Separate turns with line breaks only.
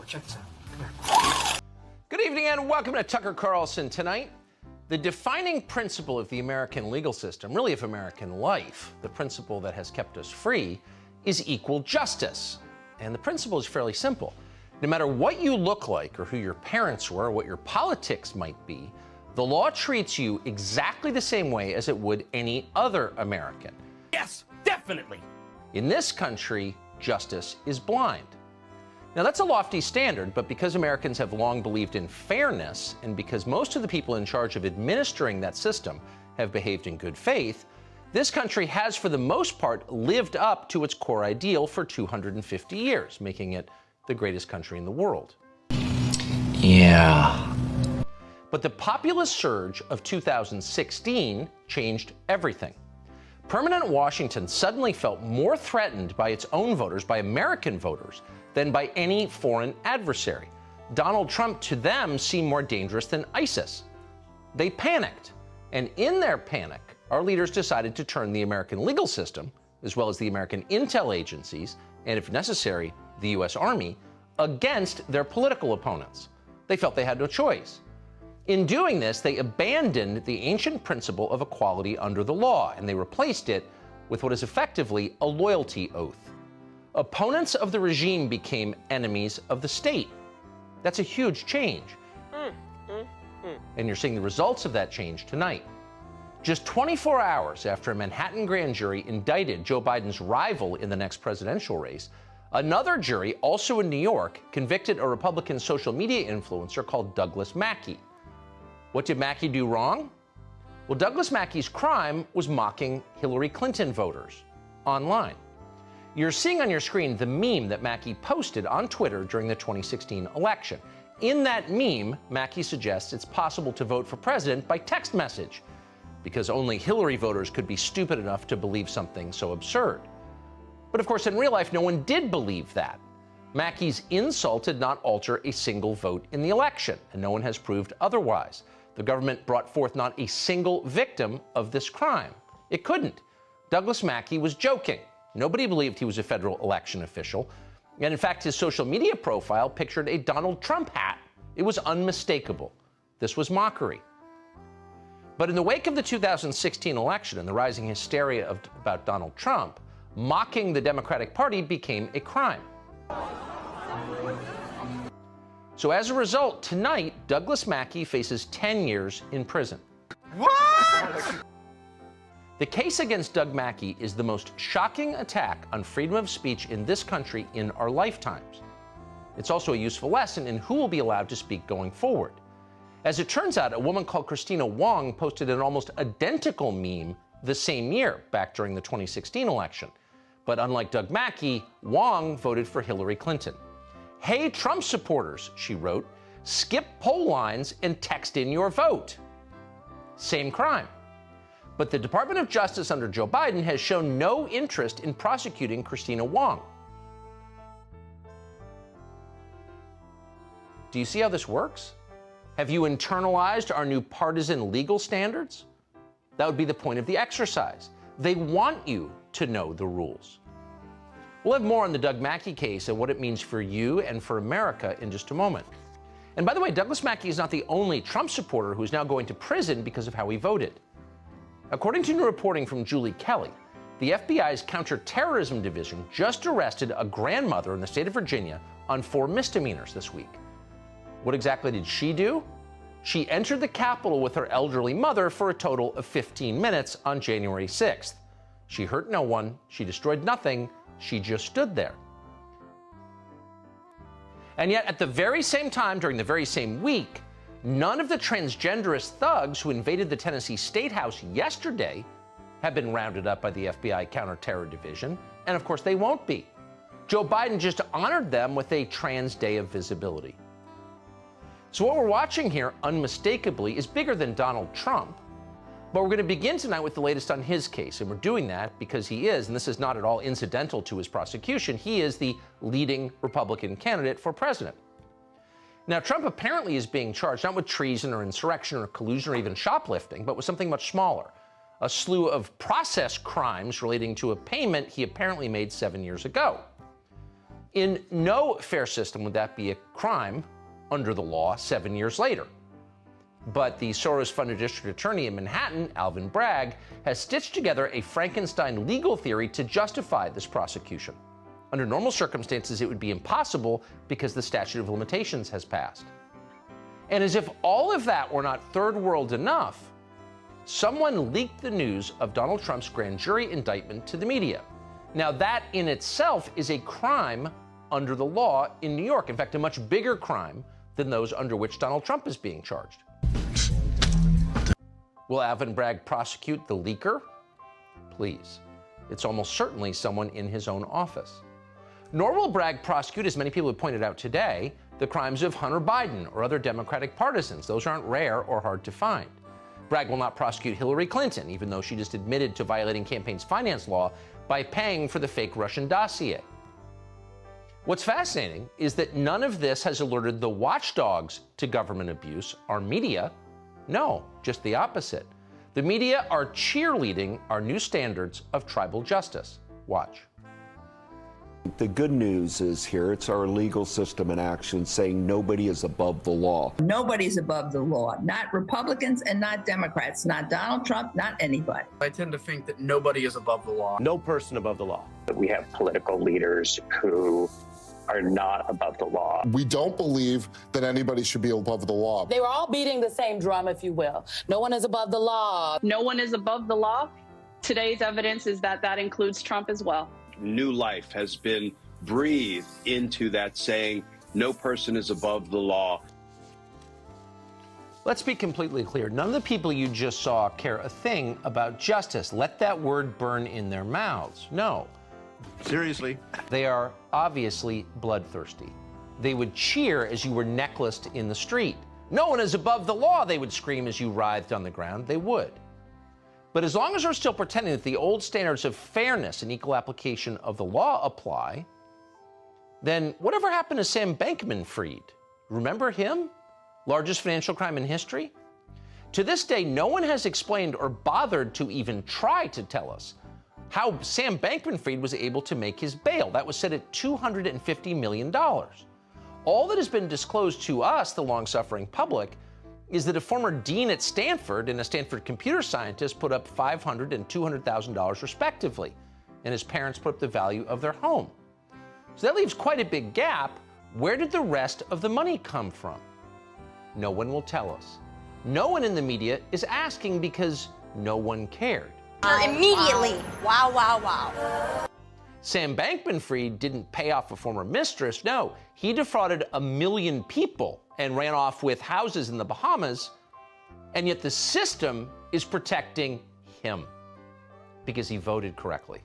Check this out.
Good evening and welcome to Tucker Carlson Tonight. The defining principle of the American legal system, really of American life, the principle that has kept us free, is equal justice. And the principle is fairly simple. No matter what you look like or who your parents were or what your politics might be, the law treats you exactly the same way as it would any other American.
Yes, definitely.
In this country, justice is blind. Now, that's a lofty standard, but because Americans have long believed in fairness, and because most of the people in charge of administering that system have behaved in good faith, this country has, for the most part, lived up to its core ideal for 250 years, making it the greatest country in the world.
Yeah.
But the populist surge of 2016 changed everything. Permanent Washington suddenly felt more threatened by its own voters, by American voters, than by any foreign adversary. Donald Trump, to them, seemed more dangerous than ISIS. They panicked. And in their panic, our leaders decided to turn the American legal system, as well as the American intel agencies, and if necessary, the U.S. Army, against their political opponents. They felt they had no choice. In doing this, they abandoned the ancient principle of equality under the law, and they replaced it with what is effectively a loyalty oath. Opponents of the regime became enemies of the state. That's a huge change. And you're seeing the results of that change tonight. Just 24 hours after a Manhattan grand jury indicted Joe Biden's rival in the next presidential race, another jury, also in New York, convicted a Republican social media influencer called Douglas Mackey. What did Mackey do wrong? Well, Douglas Mackey's crime was mocking Hillary Clinton voters online. You're seeing on your screen the meme that Mackey posted on Twitter during the 2016 election. In that meme, Mackey suggests it's possible to vote for president by text message, because only Hillary voters could be stupid enough to believe something so absurd. But of course, in real life, no one did believe that. Mackey's insult did not alter a single vote in the election, and no one has proved otherwise. The government brought forth not a single victim of this crime. It couldn't. Douglas Mackey was joking. Nobody believed he was a federal election official. And in fact, his social media profile pictured a Donald Trump hat. It was unmistakable. This was mockery. But in the wake of the 2016 election and the rising hysteria about Donald Trump, mocking the Democratic Party became a crime. So as a result, tonight, Douglas Mackey faces 10 years in prison.
What?
The case against Doug Mackey is the most shocking attack on freedom of speech in this country in our lifetimes. It's also a useful lesson in who will be allowed to speak going forward. As it turns out, a woman called Christina Wong posted an almost identical meme the same year, back during the 2016 election. But unlike Doug Mackey, Wong voted for Hillary Clinton. "Hey, Trump supporters," she wrote, "skip poll lines and text in your vote." Same crime. But the Department of Justice under Joe Biden has shown no interest in prosecuting Christina Wong. Do you see how this works? Have you internalized our new partisan legal standards? That would be the point of the exercise. They want you to know the rules. We'll have more on the Doug Mackey case and what it means for you and for America in just a moment. And by the way, Douglas Mackey is not the only Trump supporter who's now going to prison because of how he voted. According to new reporting from Julie Kelly, the FBI's Counterterrorism Division just arrested a grandmother in the state of Virginia on 4 misdemeanors this week. What exactly did she do? She entered the Capitol with her elderly mother for a total of 15 minutes on January 6th. She hurt no one, she destroyed nothing, she just stood there. And yet, at the very same time, during the very same week, none of the transgenderist thugs who invaded the Tennessee State House yesterday have been rounded up by the FBI Counterterror Division, and of course they won't be. Joe Biden just honored them with a Trans Day of Visibility. So what we're watching here, unmistakably, is bigger than Donald Trump, but we're going to begin tonight with the latest on his case, and we're doing that because he is, and this is not at all incidental to his prosecution, he is the leading Republican candidate for president. Now, Trump apparently is being charged not with treason or insurrection or collusion or even shoplifting, but with something much smaller, a slew of process crimes relating to a payment he apparently made 7 years ago. In no fair system would that be a crime under the law 7 years later. But the Soros-funded district attorney in Manhattan, Alvin Bragg, has stitched together a Frankenstein legal theory to justify this prosecution. Under normal circumstances, it would be impossible because the statute of limitations has passed. And as if all of that were not third world enough, someone leaked the news of Donald Trump's grand jury indictment to the media. Now, that in itself is a crime under the law in New York. In fact, a much bigger crime than those under which Donald Trump is being charged. Will Alvin Bragg prosecute the leaker? Please. It's almost certainly someone in his own office. Nor will Bragg prosecute, as many people have pointed out today, the crimes of Hunter Biden or other Democratic partisans. Those aren't rare or hard to find. Bragg will not prosecute Hillary Clinton, even though she just admitted to violating campaign finance law by paying for the fake Russian dossier. What's fascinating is that none of this has alerted the watchdogs to government abuse, our media. No, just the opposite. The media are cheerleading our new standards of tribal justice. Watch.
The good news is here, it's our legal system in action saying nobody is above the law.
Nobody's above the law, not Republicans and not Democrats, not Donald Trump, not anybody.
I tend to think that nobody is above the law.
No person above the law.
We have political leaders who are not above the law.
We don't believe that anybody should be above the law.
They were all beating the same drum, if you will. No one is above the law.
No one is above the law. Today's evidence is that that includes Trump as well.
New life has been breathed into that saying, no person is above the law.
Let's be completely clear. None of the people you just saw care a thing about justice. Let that word burn in their mouths. No.
Seriously?
They are obviously bloodthirsty. They would cheer as you were necklaced in the street. No one is above the law, they would scream as you writhed on the ground. They would. But as long as we're still pretending that the old standards of fairness and equal application of the law apply, then whatever happened to Sam Bankman-Fried? Remember him? Largest financial crime in history? To this day, no one has explained or bothered to even try to tell us how Sam Bankman-Fried was able to make his bail. That was set at $250 million. All that has been disclosed to us, the long-suffering public, is that a former dean at Stanford and a Stanford computer scientist put up $500,000 and $200,000 respectively, and his parents put up the value of their home. So that leaves quite a big gap. Where did the rest of the money come from? No one will tell us. No one in the media is asking because no one cared.
Immediately. Wow, wow, wow.
Sam Bankman-Fried didn't pay off a former mistress. No, he defrauded 1 million people and ran off with houses in the Bahamas, and yet the system is protecting him because he voted correctly.